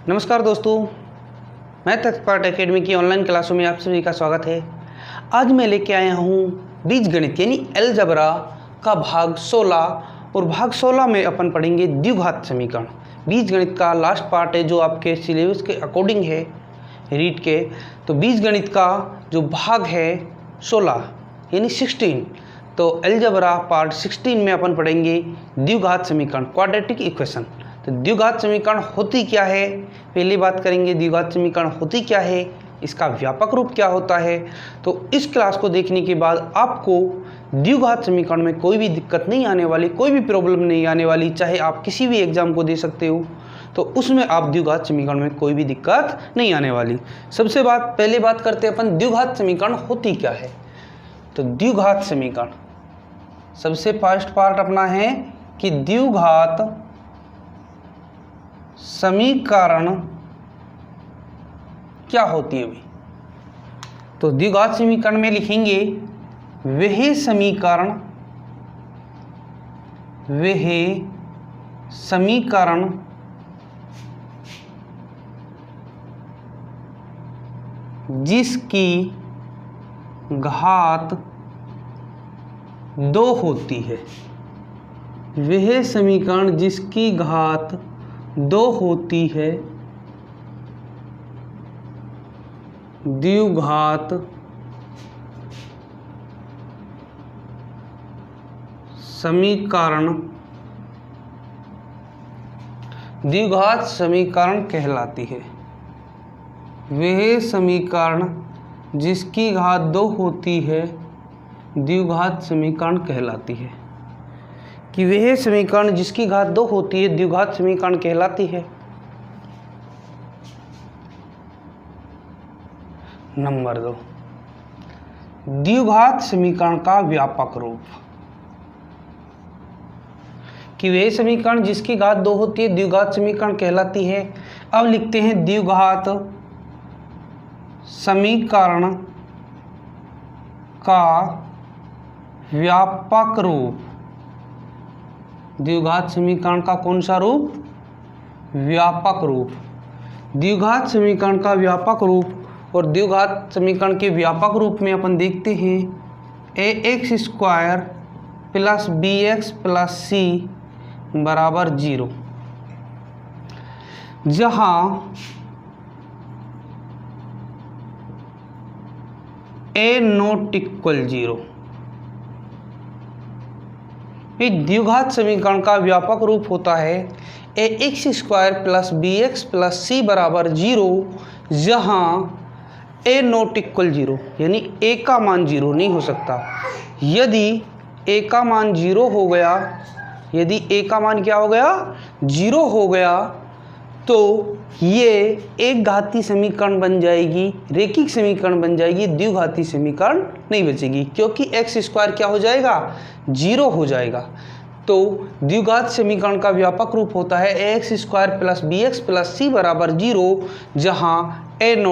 नमस्कार दोस्तों, math expert academy की ऑनलाइन क्लासों में आप सभी का स्वागत है। आज मैं लेके आया हूँ बीजगणित यानी अलजेब्रा का भाग 16 और भाग 16 में अपन पढ़ेंगे द्विघात समीकरण। बीजगणित का लास्ट पार्ट है जो आपके सिलेबस के अकॉर्डिंग है रीड के। तो बीजगणित का जो भाग है 16 यानी 16, तो अलजेब्रा पार्ट 16 में अपन पढ़ेंगे द्विघात समीकरण, क्वाड्रेटिक इक्वेशन। तो द्विघात समीकरण होती क्या है, पहली बात करेंगे द्विघात समीकरण होती क्या है, इसका व्यापक रूप क्या होता है। तो इस क्लास को देखने के बाद आपको द्विघात समीकरण में कोई भी दिक्कत नहीं आने वाली, कोई भी प्रॉब्लम नहीं आने वाली। चाहे आप किसी भी एग्जाम को दे सकते हो तो उसमें आप द्विघात समीकरण में कोई भी दिक्कत नहीं आने वाली। सबसे पहले बात करते हैं अपन द्विघात समीकरण होती क्या है। तो द्विघात समीकरण सबसे फर्स्ट पार्ट अपना है कि द्विघात समीकरण क्या होती है भाई। तो द्विघात समीकरण में लिखेंगे वह समीकरण जिसकी घात 2 होती है। वह समीकरण जिसकी घात 2 होती है द्विघात समीकरण कहलाती है। वह समीकरण जिसकी घात 2 होती है द्विघात समीकरण कहलाती है। कि वह समीकरण जिसकी घात 2 होती है द्विघात समीकरण कहलाती है। नंबर 2, द्विघात समीकरण का व्यापक रूप। कि वह समीकरण जिसकी घात 2 होती है द्विघात समीकरण कहलाती है। अब लिखते हैं द्विघात समीकरण का व्यापक रूप। द्विघात समीकरण का कौन सा रूप? व्यापक रूप। द्विघात समीकरण का व्यापक रूप। और द्विघात समीकरण के व्यापक रूप में अपन देखते हैं ax² + bx + c = 0, जहां a ≠ 0। द्विघात समीकरण का व्यापक रूप होता है ax² + bx + c = 0, जहां a ≠ 0 यानी a का मान 0 नहीं हो सकता। यदि a का मान 0 हो गया, यदि a का मान क्या हो गया? 0 हो गया, तो ये एक घाती समीकरण बन जाएगी, रेखिक समीकरण बन जाएगी, द्विघाती समीकरण नहीं बचेगी, क्योंकि x² क्या हो जाएगा? 0 हो जाएगा। तो द्विघात समीकरण का व्यापक रूप होता है ax² + bx + c = 0, जहां a ≠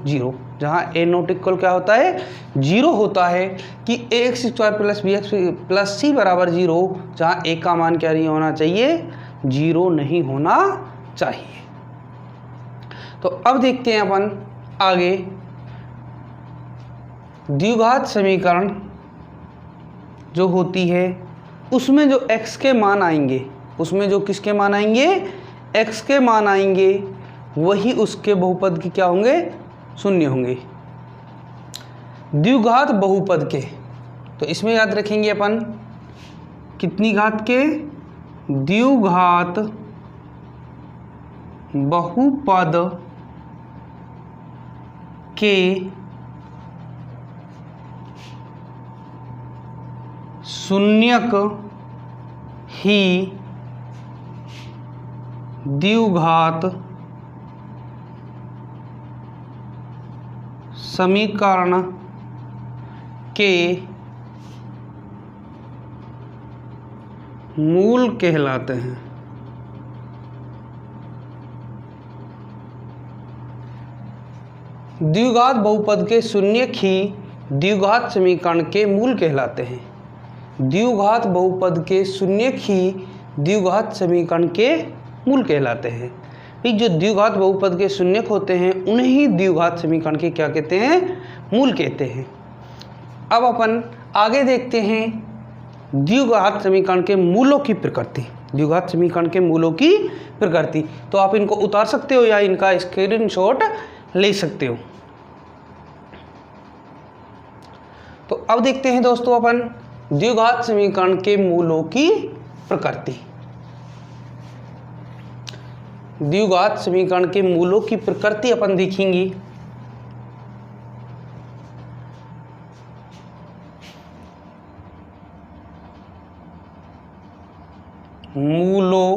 0। जहां a ≠ क्या होता है? 0 होता है। कि ax² + bx + c = 0, जहां a का मान क्या नहीं होना चाहिए? 0 नहीं होना चाहिए। तो अब देखते हैं अपन आगे द्विघात समीकरण जो होती है उसमें जो x के मान आएंगे, उसमें जो किसके मान आएंगे? x के मान आएंगे, वही उसके बहुपद के क्या होंगे? शून्य होंगे। द्विघात बहुपद के, तो इसमें याद रखेंगे अपन कितनी घात के? द्विघात बहुपद के शून्यक ही द्विघात समीकरण के मूल कहलाते हैं। द्विघात बहुपद के शून्यक ही द्विघात समीकरण के मूल कहलाते हैं। द्विघात बहुपद के शून्यक ही द्विघात समीकरण के मूल कहलाते हैं। भाई जो द्विघात बहुपद के शून्यक होते हैं उन्हें ही द्विघात समीकरण के क्या कहते हैं, मूल कहते हैं। अब अपन आगे देखते हैं द्विघात समीकरण के मूलों की प्रकृति। द्विघात समीकरण के मूलों की प्रकृति, तो आप इनको उतार सकते हो या इनका स्क्रीनशॉट ले सकते हो। तो अब देखते हैं दोस्तों अपन द्विघात समीकरण के मूलों की प्रकृति। द्विघात समीकरण के मूलों की प्रकृति अपन देखेंगे। मूलों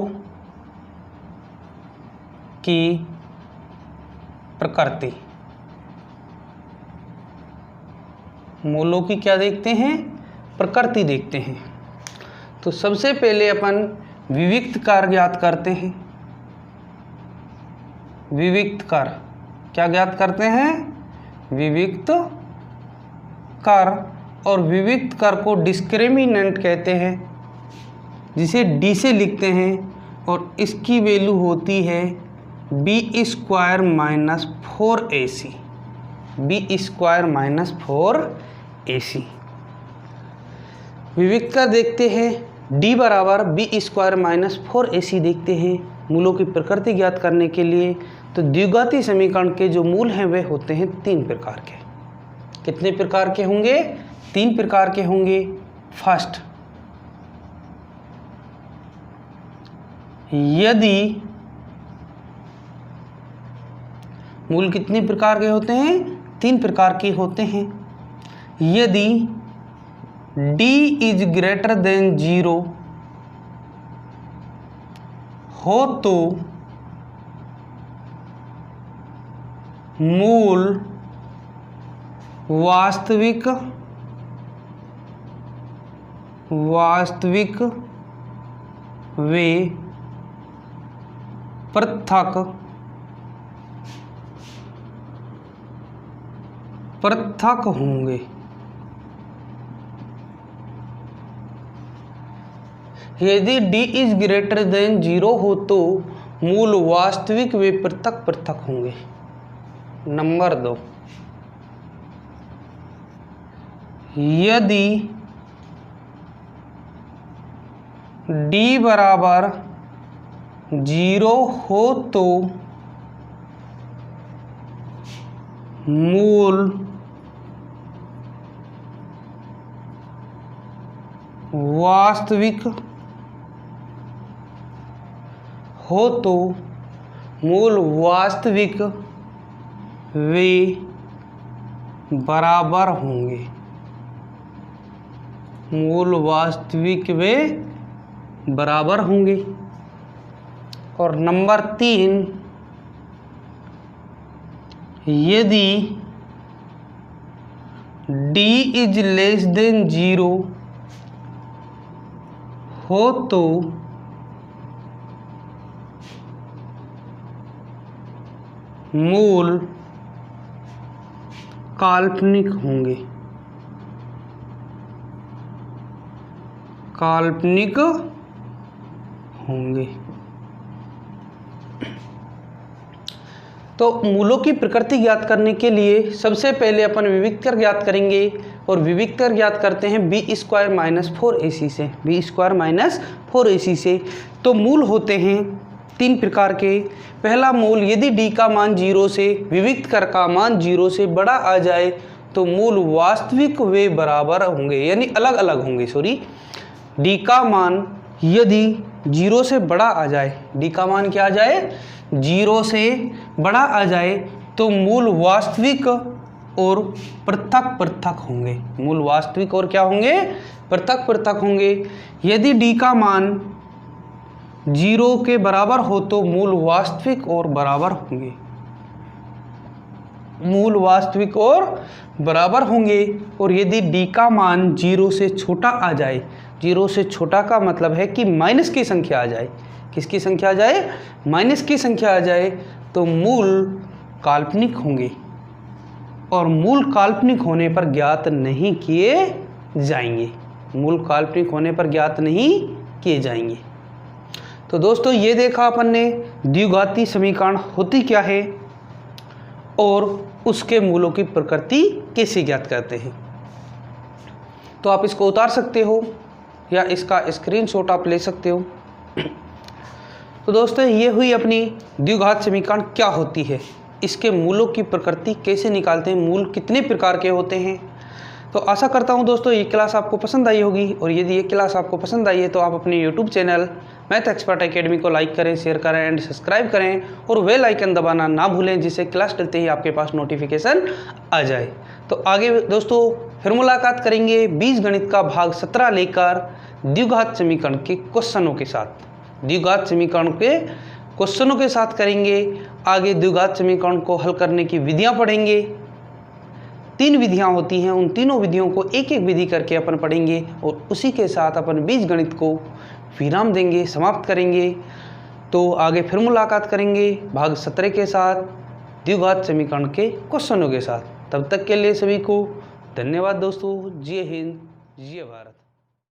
की प्रकृति, मूलों की क्या देखते हैं, प्रकृति देखते हैं। तो सबसे पहले अपन विविक्त कार ज्ञात करते हैं। विविक्त कार क्या ज्ञात करते हैं, विविक्त कार, और विविक्त कार को डिस्क्रिमिनेंट कहते हैं, जिसे डी से लिखते हैं, और इसकी वैल्यू होती है B square minus 4ac, B square minus 4ac। विविक्त कार देखते हैं, डी बराबर बी स्क्वायर माइनस 4ac देखते हैं। मूलों की प्रकृति ज्ञात करने के लिए तो द्विघाती समीकरण के जो मूल हैं वे होते हैं 3 प्रकार के। कितने प्रकार के होंगे, 3 प्रकार के होंगे। फर्स्ट, यदि मूल कितने प्रकार के होते हैं, 3 प्रकार के होते हैं। यदि d इज ग्रेटर देन 0 हो तो मूल वास्तविक वे पृथक होंगे। यदि d इज ग्रेटर देन 0 हो तो मूल वास्तविक वे पृथक पृथक होंगे। नंबर 2, यदि d बराबर 0 हो तो मूल वास्तविक हो तो मूल वास्तविक वे बराबर होंगे। मूल वास्तविक वे बराबर होंगे। और नंबर 3, यदि d इज लेस देन 0 हो तो मूल काल्पनिक होंगे। काल्पनिक होंगे। तो मूलों की प्रकृति ज्ञात करने के लिए सबसे पहले अपन विविक्त कार ज्ञात करेंगे, और विविक्त कार ज्ञात करते हैं बी स्क्वायर माइनस 4ac से, बी स्क्वायर माइनस 4ac से। तो मूल होते हैं 3 प्रकार के। पहला मूल, यदि d का मान 0 से, विविक्त कार का मान 0 से बड़ा आ जाए तो मूल वास्तविक वे बराबर होंगे, यानी अलग अलग होंगे। सॉरी, d का मान यदि 0 से बड़ा आ जाए, d का मान क्या आ जाए, 0 से बड़ा आ जाए, तो मूल वास्तविक और पृथक पृथक होंगे। मूल वास्तविक और क्या होंगे, पृथक पृथक होंगे। यदि d का मान 0 के बराबर हो तो मूल वास्तविक और बराबर होंगे। मूल वास्तविक और बराबर होंगे। और यदि d का मान 0 से छोटा आ जाए, 0 से छोटा का मतलब है कि माइनस की संख्या आ जाए। किसकी संख्या आ जाए, माइनस की संख्या आ जाए, तो मूल काल्पनिक होंगे, और मूल काल्पनिक होने पर ज्ञात नहीं किए जाएंगे। मूल काल्पनिक होने पर ज्ञात नहीं किए जाएंगे। तो दोस्तों ये देखा अपन ने द्विघाती समीकरण होती क्या है और उसके मूलों की प्रकृति कैसे ज्ञात करते हैं। तो आप इसको उतार सकते हो या इसका स्क्रीनशॉट आप ले सकते हो। तो दोस्तों ये हुई अपनी द्विघात समीकरण क्या होती है, इसके मूलों की प्रकृति कैसे निकालते हैं, मूल कितने प्रकार के होते हैं। तो आशा करता हूँ दोस्तों ये क्लास आपको पसंद आई होगी, और यदि ये क्लास आपको पसंद आई है तो आप अपने YouTube channel math expert academy को लाइक करें, शेयर करें एंड सब्सक्राइब करें और बेल आइकन दबाना ना भूलें, जिससे क्लास डलते ही आपके पास नोटिफिकेशन आ जाए। तो आगे दोस्तों फिर मुलाकात करेंगे बीजगणित का भाग 17 लेकर द्विघात समीकरण के क्वेश्चनों के साथ। द्विघात समीकरण के क्वेश्चनों के साथ करेंगे आगे। द्विघात समीकरण को हल करने की विधियां पढ़ेंगे। 3 विधियां होती हैं, उन तीनों विधियों को एक एक विधि करके अपन पढ़ेंगे और उसी के साथ अपन बीजगणित को विराम देंगे, समाप्त करेंगे। तो आगे फिर मुलाकात करेंगे भाग 17 के साथ द्विघात समीकरण के क्वेश्चनों के साथ। तब तक के लिए सभी को धन्यवाद दोस्तों। जय हिंद, जय भारत।